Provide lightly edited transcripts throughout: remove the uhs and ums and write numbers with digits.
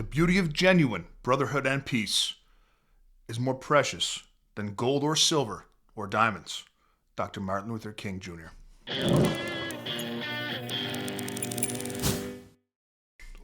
the beauty of genuine brotherhood and peace is more precious than gold or silver or diamonds. Dr. Martin Luther King Jr.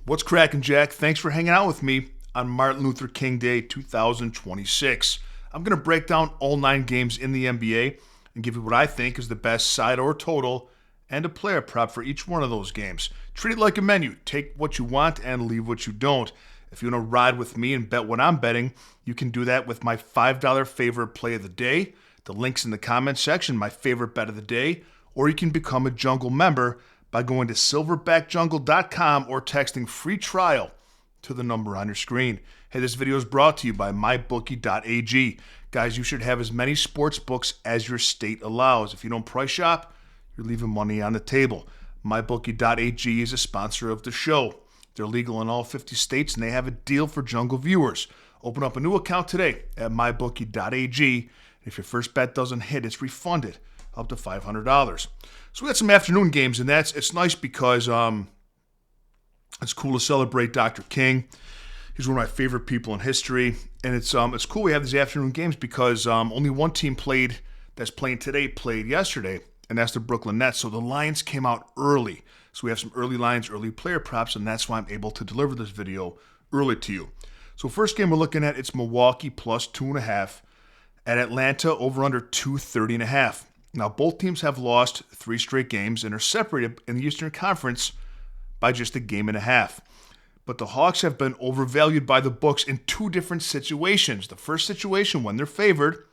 What's cracking, Jack? Thanks for hanging out with me on Martin Luther King Day 2026. I'm going to break down all 9 games in the NBA and give you what I think is the best side or total and a player prop for each one of those games. Treat it like a menu. Take what you want and leave what you don't. If you want to ride with me and bet what I'm betting, you can do that with my $5 favorite play of the day. The link's in the comments section, my favorite bet of the day. Or you can become a Jungle member by going to silverbackjungle.com or texting free trial to the number on your screen. Hey, this video is brought to you by mybookie.ag. Guys, you should have as many sports books as your state allows. If you don't price shop, you're leaving money on the table. MyBookie.ag is a sponsor of the show. They're legal in all 50 states, and they have a deal for Jungle viewers. Open up a new account today at MyBookie.ag. If your first bet doesn't hit, it's refunded up to $500. So we got some afternoon games, and it's nice because it's cool to celebrate Dr. King. He's one of my favorite people in history, and it's cool we have these afternoon games because only one team that's playing today played yesterday, and that's the Brooklyn Nets. So the lines came out early. So we have some early lines, early player props, and that's why I'm able to deliver this video early to you. So first game we're looking at, it's Milwaukee plus 2.5 at Atlanta over under 230.5. Now both teams have lost 3 straight games and are separated in the Eastern Conference by just a game and a half. But the Hawks have been overvalued by the books in 2 different situations. The first situation when they're favored,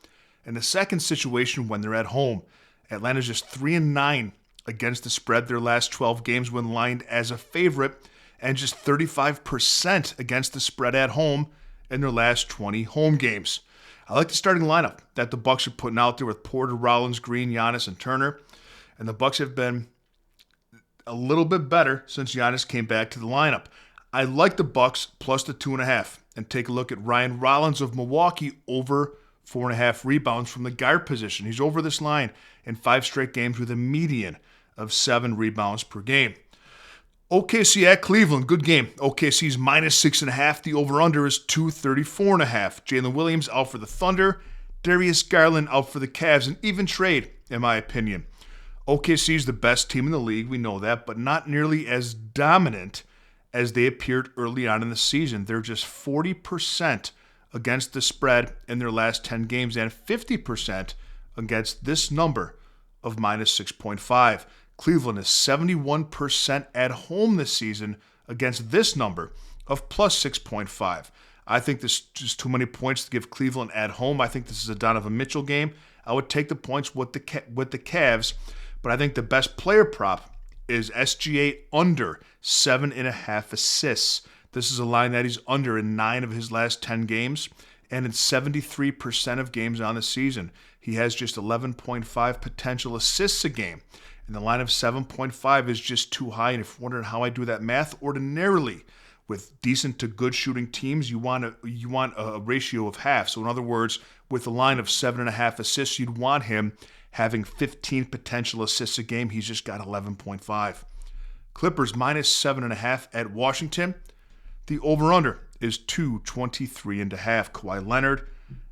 and the second situation when they're at home. Atlanta's just 3-9 against the spread their last 12 games when lined as a favorite, and just 35% against the spread at home in their last 20 home games. I like the starting lineup that the Bucks are putting out there with Porter, Rollins, Green, Giannis, and Turner. And the Bucks have been a little bit better since Giannis came back to the lineup. I like the Bucks plus the 2.5. And take a look at Ryan Rollins of Milwaukee over 4.5 rebounds from the guard position. He's over this line in 5 straight games with a median of 7 rebounds per game. OKC at Cleveland, good game. OKC's minus 6.5. The over-under is 234.5. Jalen Williams out for the Thunder. Darius Garland out for the Cavs. An even trade, in my opinion. OKC's the best team in the league, we know that, but not nearly as dominant as they appeared early on in the season. They're just 40% against the spread in their last 10 games and 50% against this number of minus 6.5. Cleveland is 71% at home this season against this number of plus 6.5. I think this is just too many points to give Cleveland at home. I think this is a Donovan Mitchell game. I would take the points with the Cavs, but I think the best player prop is SGA under 7.5 assists. This is a line that he's under in 9 of his last 10 games, and in 73% of games on the season. He has just 11.5 potential assists a game. And the line of 7.5 is just too high. And if you're wondering how I do that math, ordinarily with decent to good shooting teams, you want a ratio of half. So in other words, with a line of 7.5 assists, you'd want him having 15 potential assists a game. He's just got 11.5. Clippers minus 7.5 at Washington. The over-under is 223.5. Kawhi Leonard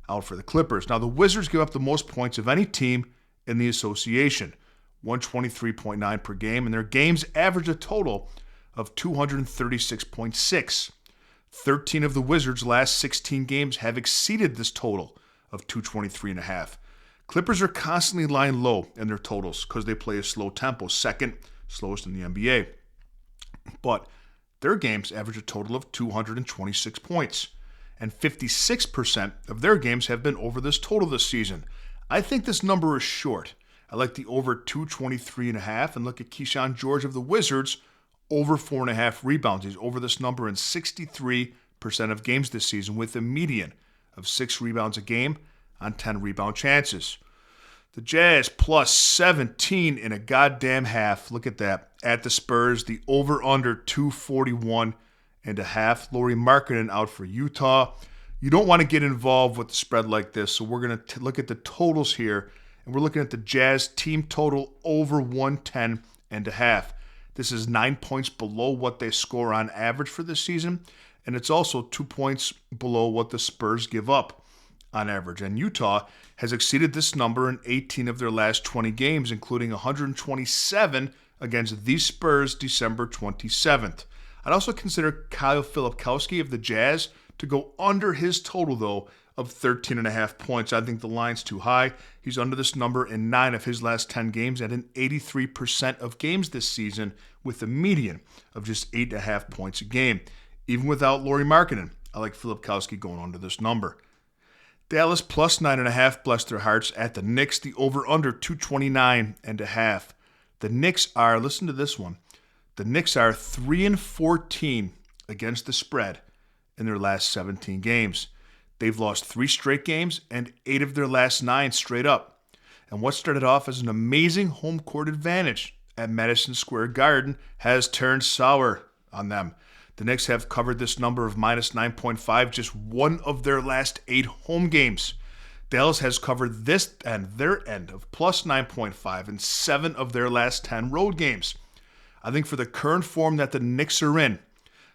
out for the Clippers. Now the Wizards give up the most points of any team in the association. 123.9 per game, and their games average a total of 236.6. 13 of the Wizards' last 16 games have exceeded this total of 223.5. Clippers are constantly lying low in their totals because they play a slow tempo, second slowest in the NBA. But their games average a total of 226 points, and 56% of their games have been over this total this season. I think this number is short. I like the over 223.5, and look at Keyshawn George of the Wizards, over 4.5 rebounds. He's over this number in 63% of games this season with a median of 6 rebounds a game on 10 rebound chances. The Jazz plus 17 in a goddamn half. Look at that. At the Spurs, the over-under 241.5. Lauri Markkanen out for Utah. You don't want to get involved with the spread like this, so we're going to look at the totals here. And we're looking at the Jazz team total over 110.5. This is 9 points below what they score on average for this season. and it's also 2 points below what the Spurs give up on average. And Utah has exceeded this number in 18 of their last 20 games, including 127 against the Spurs December 27th. I'd also consider Kyle Filipkowski of the Jazz to go under his total, though, of 13.5 points. I think the line's too high. He's under this number in 9 of his last 10 games at an 83% of games this season, with a median of just 8.5 points a game. Even without Lauri Markkanen, I like Filipkowski going under this number. Dallas plus 9.5, bless their hearts, at the Knicks. The over-under 229.5. The Knicks are, listen to this one, the Knicks are 3-14 against the spread in their last 17 games. They've lost 3 straight games and 8 of their last 9 straight up. And what started off as an amazing home court advantage at Madison Square Garden has turned sour on them. The Knicks have covered this number of minus 9.5 just 1 of their last 8 home games. Dallas has covered this and their end of plus 9.5 in 7 of their last 10 road games. I think for the current form that the Knicks are in,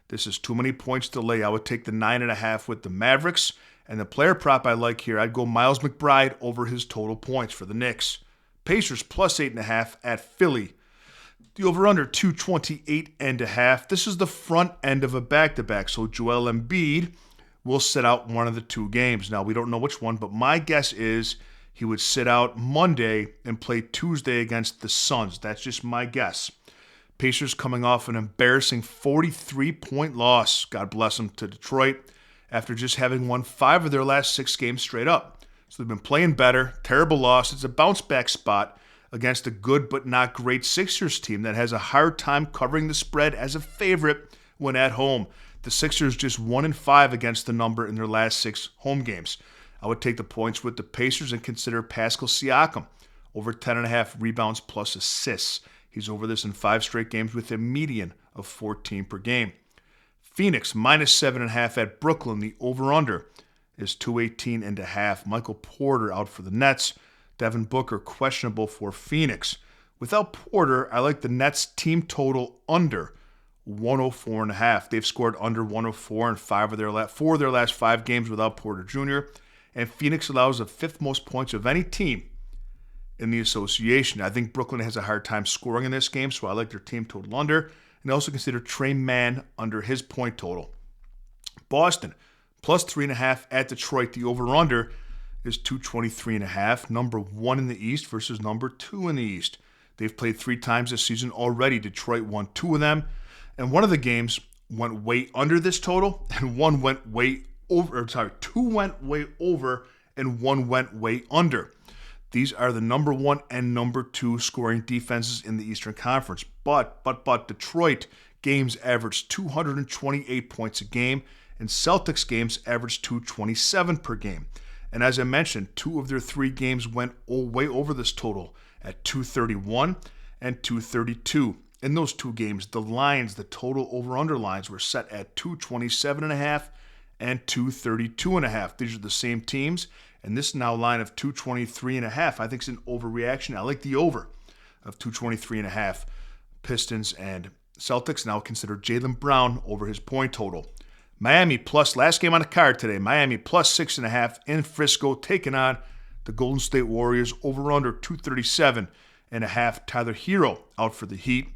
this is too many points to lay. I would take the 9.5 with the Mavericks. And the player prop I like here, I'd go Miles McBride over his total points for the Knicks. Pacers plus 8.5 at Philly. The over-under 228.5. This is the front end of a back-to-back, so Joel Embiid will sit out one of the 2 games. Now, we don't know which one, but my guess is he would sit out Monday and play Tuesday against the Suns. That's just my guess. Pacers coming off an embarrassing 43-point loss, God bless them, to Detroit, after just having won 5 of their last 6 games straight up. So they've been playing better. Terrible loss. It's a bounce-back spot against a good but not great Sixers team that has a hard time covering the spread as a favorite when at home. The Sixers just 1-5 against the number in their last 6 home games. I would take the points with the Pacers and consider Pascal Siakam over 10.5 rebounds plus assists. He's over this in 5 straight games with a median of 14 per game. Phoenix minus 7.5 at Brooklyn. The over-under is 218.5. Michael Porter out for the Nets. Devin Booker questionable for Phoenix. Without Porter, I like the Nets team total under 104.5. They've scored under 104 in 4 of their last 5 games without Porter Jr. And Phoenix allows the 5th most points of any team in the association. I think Brooklyn has a hard time scoring in this game, so I like their team total under. And also consider Trey Mann under his point total. Boston, plus 3.5 at Detroit. The over-under is 223.5. Number 1 in the East versus number 2 in the East. They've played 3 times this season already. Detroit won 2 of them. And one of the games went way under this total, and one went way over. 2 went way over, and 1 went way under. These are the number 1 and number 2 scoring defenses in the Eastern Conference. But Detroit games average 228 points a game, and Celtics games average 227 per game. And as I mentioned, 2 of their 3 games went way over this total at 231 and 232. In those 2 games, the total over-under lines were set at 227.5 and 232.5. These are the same teams. And this now line of 223.5, I think is an overreaction. I like the over of 223.5. Pistons and Celtics now consider Jaylen Brown over his point total. Miami plus, last game on the card today, Miami plus 6.5 in Frisco, taking on the Golden State Warriors over under 237.5. Tyler Hero out for the Heat.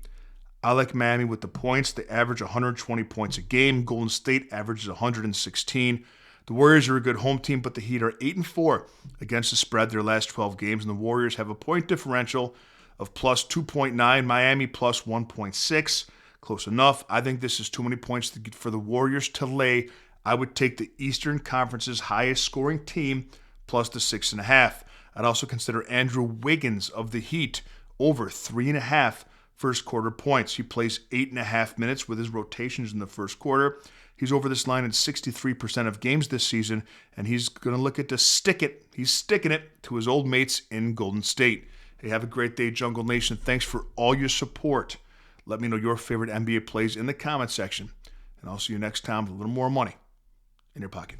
I like Miami with the points. They average 120 points a game. Golden State averages 116. The Warriors are a good home team, but the Heat are 8-4 against the spread their last 12 games, and the Warriors have a point differential of plus 2.9, Miami plus 1.6. Close enough. I think this is too many points for the Warriors to lay. I would take the Eastern Conference's highest scoring team plus the 6.5. I'd also consider Andrew Wiggins of the Heat over 3.5 first quarter points. He plays 8.5 minutes with his rotations in the first quarter. He's over this line in 63% of games this season, and he's going to look at to stick it. He's sticking it to his old mates in Golden State. Hey, have a great day, Jungle Nation. Thanks for all your support. Let me know your favorite NBA plays in the comment section, and I'll see you next time with a little more money in your pocket.